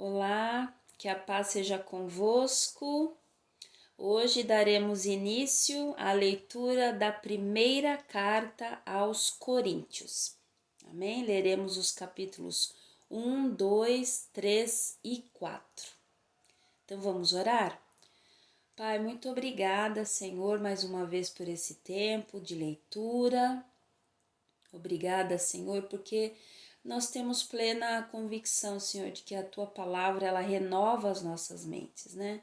Olá, que a paz seja convosco. Hoje daremos início à leitura da primeira carta aos Coríntios. Amém? Leremos os capítulos 1, 2, 3 e 4. Então vamos orar? Pai, muito obrigada, Senhor, mais uma vez por esse tempo de leitura. Obrigada, Senhor, porque nós temos plena convicção, Senhor, de que a Tua palavra, ela renova as nossas mentes, né?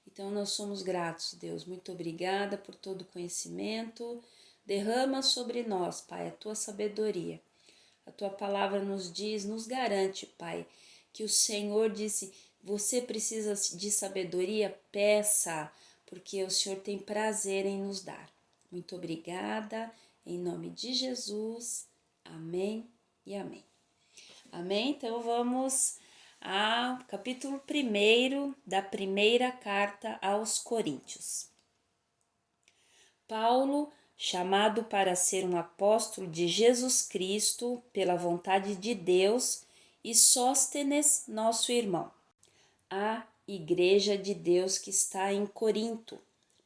Então, nós somos gratos, Deus. Muito obrigada por todo o conhecimento. Derrama sobre nós, Pai, a Tua sabedoria. A Tua palavra nos diz, nos garante, Pai, que o Senhor disse, você precisa de sabedoria? Peça, porque o Senhor tem prazer em nos dar. Muito obrigada, em nome de Jesus. Amém e amém. Amém? Então vamos ao capítulo 1 da primeira carta aos Coríntios. Paulo, chamado para ser um apóstolo de Jesus Cristo pela vontade de Deus, e Sóstenes, nosso irmão, a igreja de Deus que está em Corinto,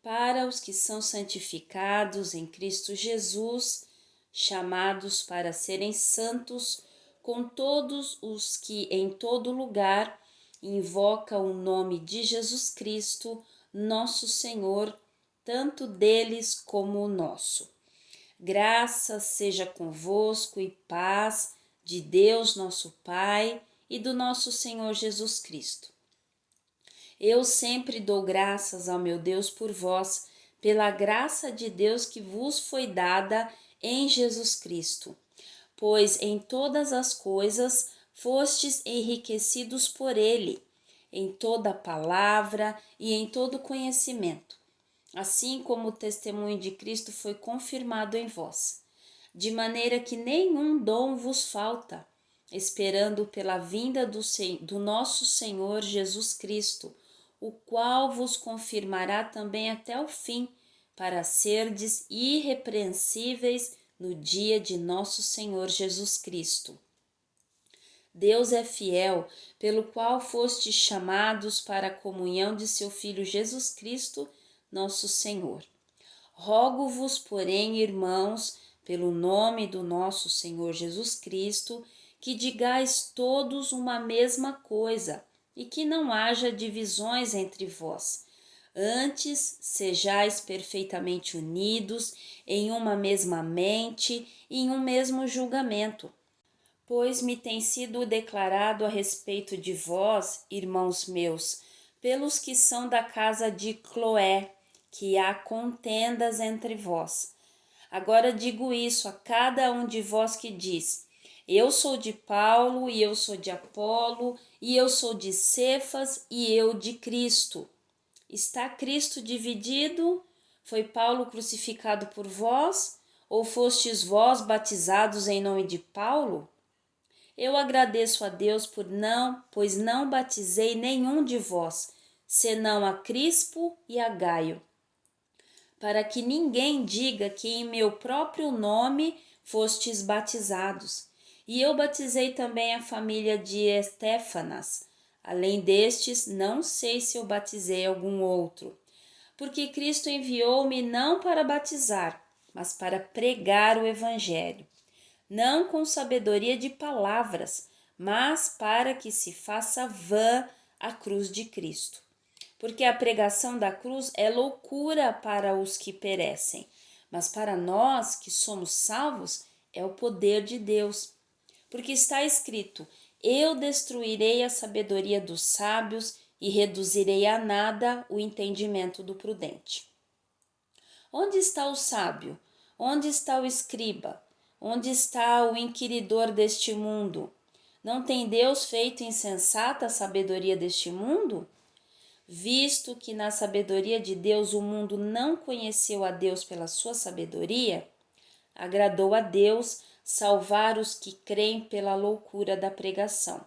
para os que são santificados em Cristo Jesus, chamados para serem santos, com todos os que em todo lugar invocam o nome de Jesus Cristo, nosso Senhor, tanto deles como o nosso. Graça seja convosco e paz de Deus nosso Pai e do nosso Senhor Jesus Cristo. Eu sempre dou graças ao meu Deus por vós, pela graça de Deus que vos foi dada em Jesus Cristo, pois em todas as coisas fostes enriquecidos por ele, em toda palavra e em todo conhecimento, assim como o testemunho de Cristo foi confirmado em vós, de maneira que nenhum dom vos falta, esperando pela vinda do nosso Senhor Jesus Cristo, o qual vos confirmará também até o fim, para serdes irrepreensíveis no dia de nosso Senhor Jesus Cristo. Deus é fiel, pelo qual fostes chamados para a comunhão de seu Filho Jesus Cristo, nosso Senhor. Rogo-vos, porém, irmãos, pelo nome do nosso Senhor Jesus Cristo, que digais todos uma mesma coisa, e que não haja divisões entre vós. Antes, sejais perfeitamente unidos em uma mesma mente e em um mesmo julgamento. Pois me tem sido declarado a respeito de vós, irmãos meus, pelos que são da casa de Cloé, que há contendas entre vós. Agora digo isso a cada um de vós que diz: eu sou de Paulo, e eu sou de Apolo, e eu sou de Cefas, e eu de Cristo. Está Cristo dividido? Foi Paulo crucificado por vós? Ou fostes vós batizados em nome de Paulo? Eu agradeço a Deus pois não batizei nenhum de vós, senão a Crispo e a Gaio, para que ninguém diga que em meu próprio nome fostes batizados. E eu batizei também a família de Estéfanas. Além destes, não sei se eu batizei algum outro. Porque Cristo enviou-me não para batizar, mas para pregar o Evangelho. Não com sabedoria de palavras, mas para que se faça vã a cruz de Cristo. Porque a pregação da cruz é loucura para os que perecem, mas para nós que somos salvos é o poder de Deus. Porque está escrito: eu destruirei a sabedoria dos sábios e reduzirei a nada o entendimento do prudente. Onde está o sábio? Onde está o escriba? Onde está o inquiridor deste mundo? Não tem Deus feito insensata a sabedoria deste mundo? Visto que na sabedoria de Deus o mundo não conheceu a Deus pela sua sabedoria, agradou a Deus salvar os que creem pela loucura da pregação.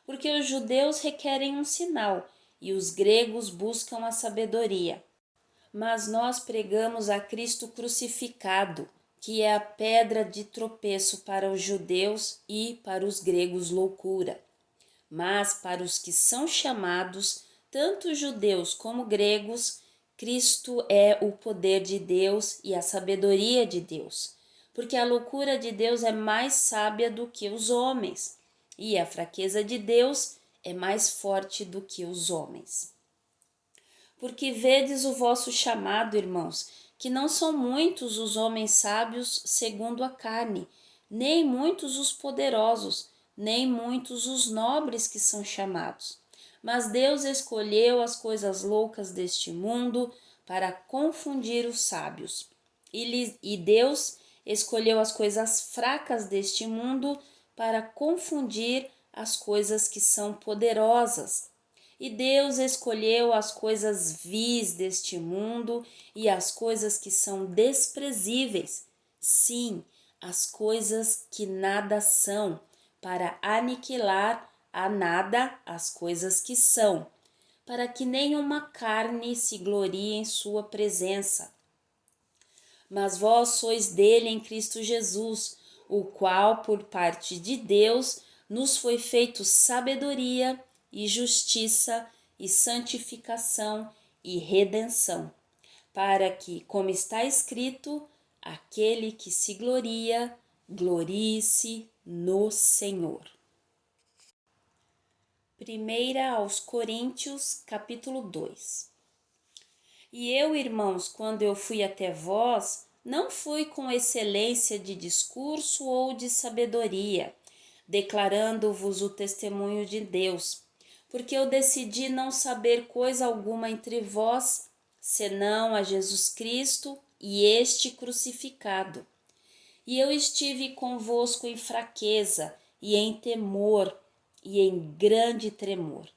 Porque os judeus requerem um sinal e os gregos buscam a sabedoria. Mas nós pregamos a Cristo crucificado, que é a pedra de tropeço para os judeus e para os gregos loucura, Mas para os que são chamados, tanto judeus como gregos, Cristo é o poder de Deus e a sabedoria de Deus, porque a loucura de Deus é mais sábia do que os homens, e a fraqueza de Deus é mais forte do que os homens. Porque vedes o vosso chamado, irmãos, que não são muitos os homens sábios segundo a carne, nem muitos os poderosos, nem muitos os nobres que são chamados. Mas Deus escolheu as coisas loucas deste mundo para confundir os sábios. E Deus escolheu as coisas fracas deste mundo para confundir as coisas que são poderosas. E Deus escolheu as coisas vis deste mundo e as coisas que são desprezíveis, sim, as coisas que nada são, para aniquilar a nada as coisas que são, para que nenhuma carne se glorie em sua presença. Mas vós sois dele em Cristo Jesus, o qual, por parte de Deus, nos foi feito sabedoria e justiça e santificação e redenção, para que, como está escrito, aquele que se gloria, glorie-se no Senhor. 1 aos Coríntios, capítulo 2. E eu, irmãos, quando eu fui até vós, não fui com excelência de discurso ou de sabedoria, declarando-vos o testemunho de Deus, porque eu decidi não saber coisa alguma entre vós, senão a Jesus Cristo e este crucificado. E eu estive convosco em fraqueza e em temor e em grande tremor.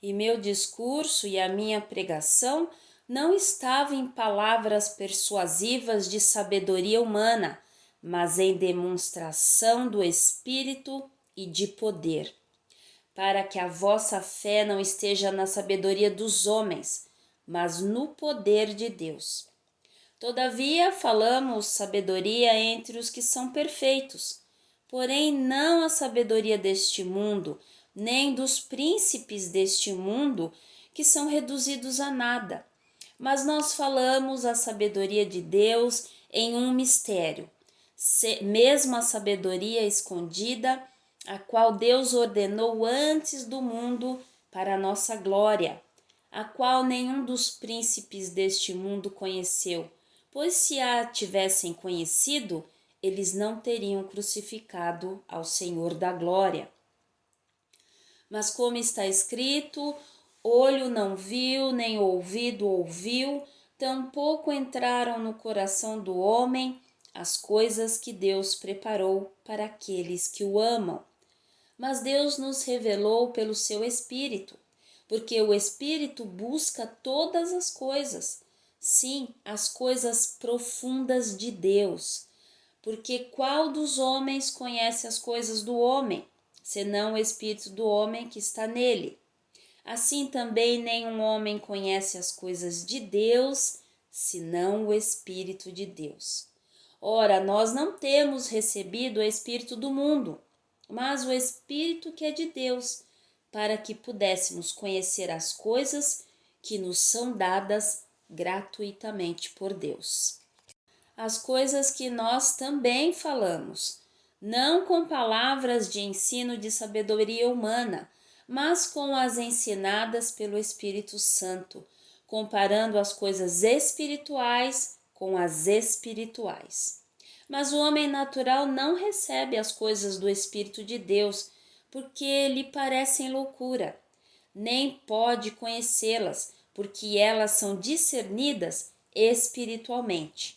E meu discurso e a minha pregação não estavam em palavras persuasivas de sabedoria humana, mas em demonstração do Espírito e de poder, para que a vossa fé não esteja na sabedoria dos homens, mas no poder de Deus. Todavia falamos sabedoria entre os que são perfeitos, porém não a sabedoria deste mundo, nem dos príncipes deste mundo, que são reduzidos a nada. Mas nós falamos a sabedoria de Deus em um mistério, mesmo a sabedoria escondida, a qual Deus ordenou antes do mundo para a nossa glória, a qual nenhum dos príncipes deste mundo conheceu, pois se a tivessem conhecido, eles não teriam crucificado ao Senhor da glória. Mas como está escrito, olho não viu, nem ouvido ouviu, tampouco entraram no coração do homem as coisas que Deus preparou para aqueles que o amam. Mas Deus nos revelou pelo seu Espírito, porque o Espírito busca todas as coisas, sim, as coisas profundas de Deus. Porque qual dos homens conhece as coisas do homem, senão o Espírito do homem que está nele? Assim também nenhum homem conhece as coisas de Deus, senão o Espírito de Deus. Ora, nós não temos recebido o Espírito do mundo, mas o Espírito que é de Deus, para que pudéssemos conhecer as coisas que nos são dadas gratuitamente por Deus. As coisas que nós também falamos, não com palavras de ensino de sabedoria humana, mas com as ensinadas pelo Espírito Santo, comparando as coisas espirituais com as espirituais. Mas o homem natural não recebe as coisas do Espírito de Deus, porque lhe parecem loucura, nem pode conhecê-las, porque elas são discernidas espiritualmente.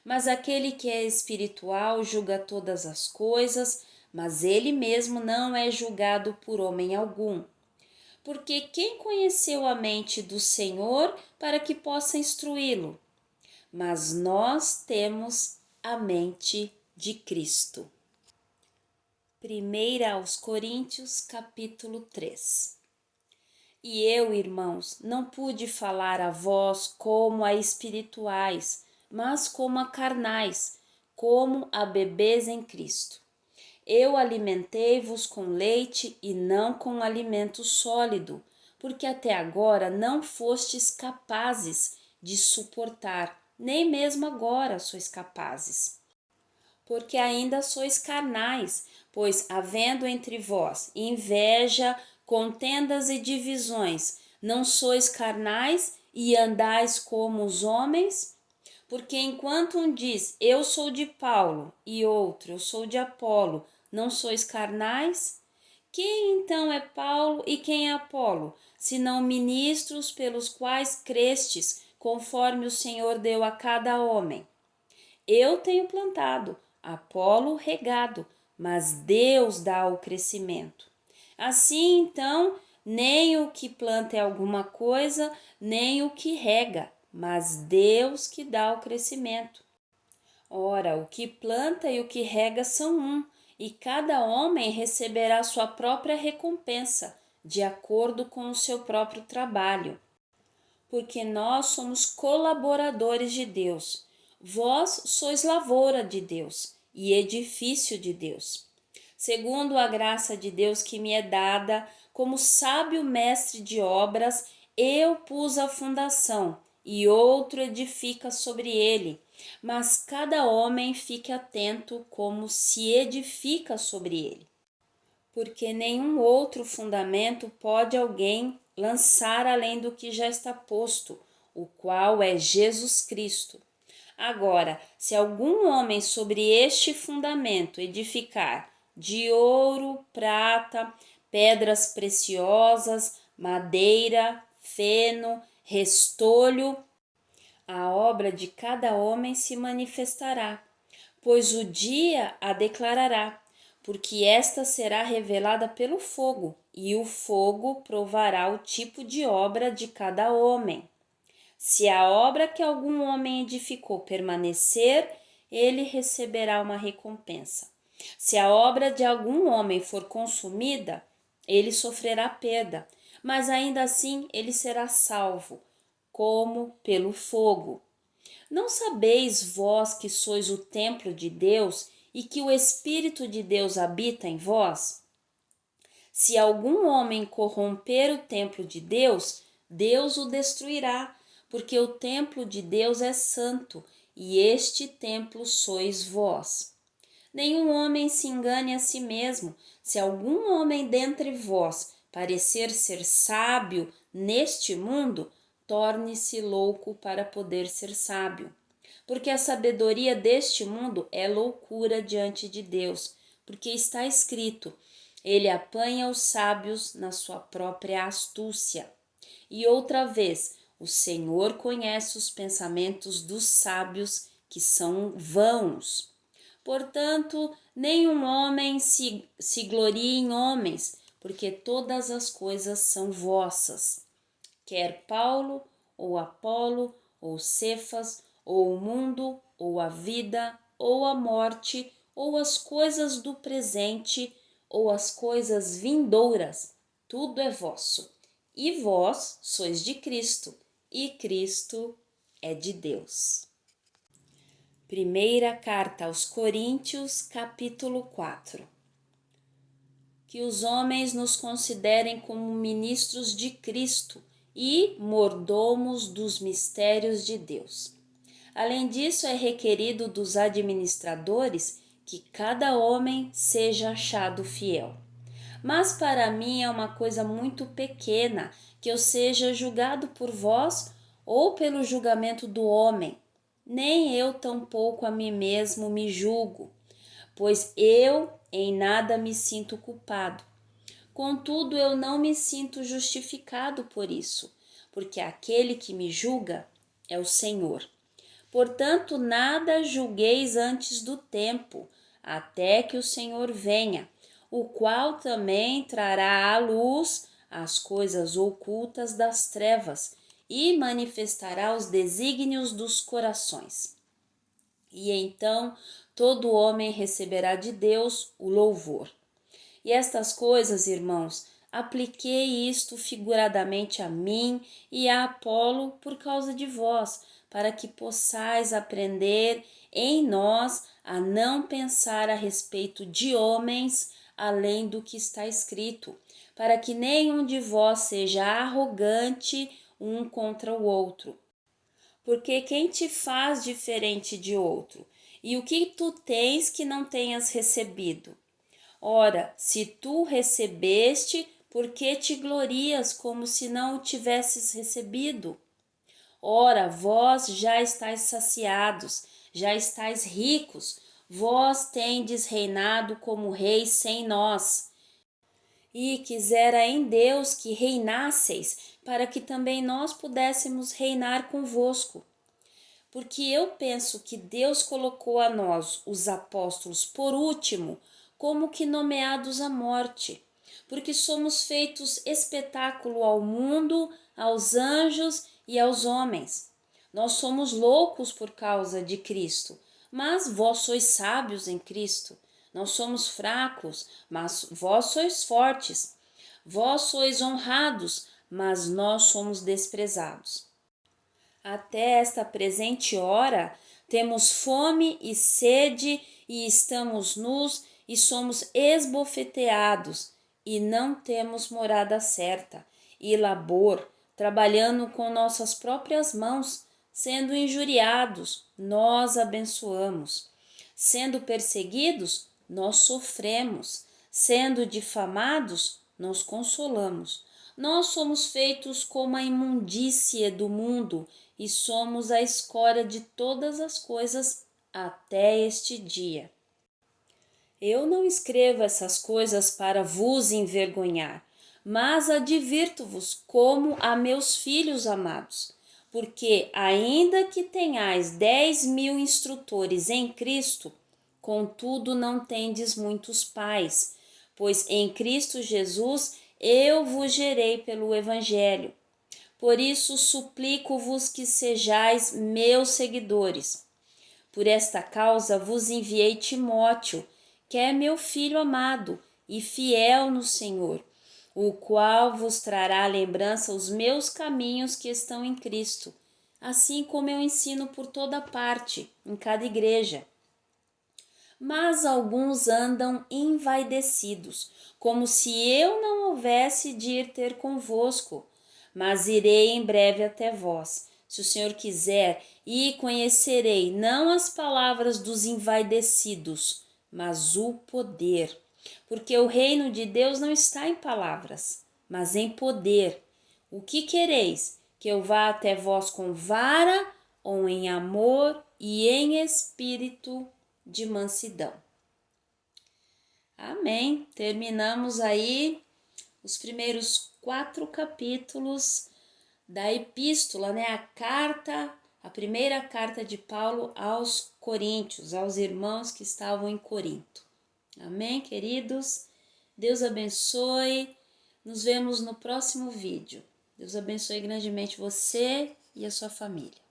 Mas aquele que é espiritual julga todas as coisas, mas ele mesmo não é julgado por homem algum. Porque quem conheceu a mente do Senhor para que possa instruí-lo? Mas nós temos a mente de Cristo. 1 aos Coríntios, capítulo 3. E eu, irmãos, não pude falar a vós como a espirituais, mas como a carnais, como a bebês em Cristo. Eu alimentei-vos com leite e não com alimento sólido, porque até agora não fostes capazes de suportar, nem mesmo agora sois capazes. Porque ainda sois carnais, pois havendo entre vós inveja, contendas e divisões, não sois carnais e andais como os homens? Porque enquanto um diz, eu sou de Paulo, e outro, eu sou de Apolo, não sois carnais? Quem então é Paulo e quem é Apolo, senão ministros pelos quais crestes, conforme o Senhor deu a cada homem? Eu tenho plantado, Apolo regado, mas Deus dá o crescimento. Assim, então, nem o que planta é alguma coisa, nem o que rega, mas Deus que dá o crescimento. Ora, o que planta e o que rega são um, e cada homem receberá sua própria recompensa, de acordo com o seu próprio trabalho. Porque nós somos colaboradores de Deus. Vós sois lavoura de Deus e edifício de Deus. Segundo a graça de Deus que me é dada, como sábio mestre de obras, eu pus a fundação e outro edifica sobre ele. Mas cada homem fique atento como se edifica sobre ele. Porque nenhum outro fundamento pode alguém lançar além do que já está posto, o qual é Jesus Cristo. Agora, se algum homem sobre este fundamento edificar de ouro, prata, pedras preciosas, madeira, feno, restolho, a obra de cada homem se manifestará, pois o dia a declarará, porque esta será revelada pelo fogo, e o fogo provará o tipo de obra de cada homem. Se a obra que algum homem edificou permanecer, ele receberá uma recompensa. Se a obra de algum homem for consumida, ele sofrerá perda, mas ainda assim ele será salvo, como pelo fogo. Não sabeis vós que sois o templo de Deus e que o Espírito de Deus habita em vós? Se algum homem corromper o templo de Deus, Deus o destruirá, porque o templo de Deus é santo, e este templo sois vós. Nenhum homem se engane a si mesmo. Se algum homem dentre vós parecer ser sábio neste mundo, torne-se louco para poder ser sábio. Porque a sabedoria deste mundo é loucura diante de Deus, porque está escrito: ele apanha os sábios na sua própria astúcia. E outra vez, o Senhor conhece os pensamentos dos sábios, que são vãos. Portanto, nenhum homem se glorie em homens, porque todas as coisas são vossas. Quer Paulo, ou Apolo, ou Cefas, ou o mundo, ou a vida, ou a morte, ou as coisas do presente, ou as coisas vindouras, tudo é vosso. E vós sois de Cristo, e Cristo é de Deus. Primeira carta aos Coríntios, capítulo 4. Que os homens nos considerem como ministros de Cristo e mordomos dos mistérios de Deus. Além disso, é requerido dos administradores que cada homem seja achado fiel. Mas para mim é uma coisa muito pequena que eu seja julgado por vós ou pelo julgamento do homem. Nem eu tampouco a mim mesmo me julgo, pois eu em nada me sinto culpado. Contudo, eu não me sinto justificado por isso, porque aquele que me julga é o Senhor. Portanto, nada julgueis antes do tempo, até que o Senhor venha, o qual também trará à luz as coisas ocultas das trevas e manifestará os desígnios dos corações. E então todo homem receberá de Deus o louvor. E estas coisas, irmãos, apliquei isto figuradamente a mim e a Apolo por causa de vós, para que possais aprender em nós a não pensar a respeito de homens além do que está escrito, para que nenhum de vós seja arrogante um contra o outro. Porque quem te faz diferente de outro? E o que tu tens que não tenhas recebido? Ora, se tu recebeste, por que te glorias como se não o tivesses recebido? Ora, vós já estáis saciados, já estáis ricos, vós tendes reinado como reis sem nós. E quisera em Deus que reinasseis, para que também nós pudéssemos reinar convosco. Porque eu penso que Deus colocou a nós, os apóstolos, por último, como que nomeados à morte, porque somos feitos espetáculo ao mundo, aos anjos e aos homens. Nós somos loucos por causa de Cristo, mas vós sois sábios em Cristo. Nós somos fracos, mas vós sois fortes. Vós sois honrados, mas nós somos desprezados. Até esta presente hora, temos fome e sede, e estamos nus e somos esbofeteados, e não temos morada certa, e labor, trabalhando com nossas próprias mãos, sendo injuriados, nós abençoamos, sendo perseguidos, nós sofremos, sendo difamados, nós consolamos. Nós somos feitos como a imundície do mundo e somos a escória de todas as coisas até este dia. Eu não escrevo essas coisas para vos envergonhar, mas advirto-vos como a meus filhos amados, porque ainda que tenhais 10.000 instrutores em Cristo, contudo não tendes muitos pais, pois em Cristo Jesus eu vos gerei pelo Evangelho. Por isso suplico-vos que sejais meus seguidores. Por esta causa vos enviei Timóteo, que é meu filho amado e fiel no Senhor, o qual vos trará à lembrança os meus caminhos que estão em Cristo, assim como eu ensino por toda parte, em cada igreja. Mas alguns andam envaidecidos, como se eu não houvesse de ir ter convosco. Mas irei em breve até vós, se o Senhor quiser, e conhecerei não as palavras dos envaidecidos, mas o poder. Porque o reino de Deus não está em palavras, mas em poder. O que quereis? Que eu vá até vós com vara ou em amor e em espírito de mansidão. Amém. Terminamos aí os primeiros 4 capítulos da epístola, né? A primeira carta de Paulo aos Coríntios, aos irmãos que estavam em Corinto. Amém, queridos? Deus abençoe. Nos vemos no próximo vídeo. Deus abençoe grandemente você e a sua família.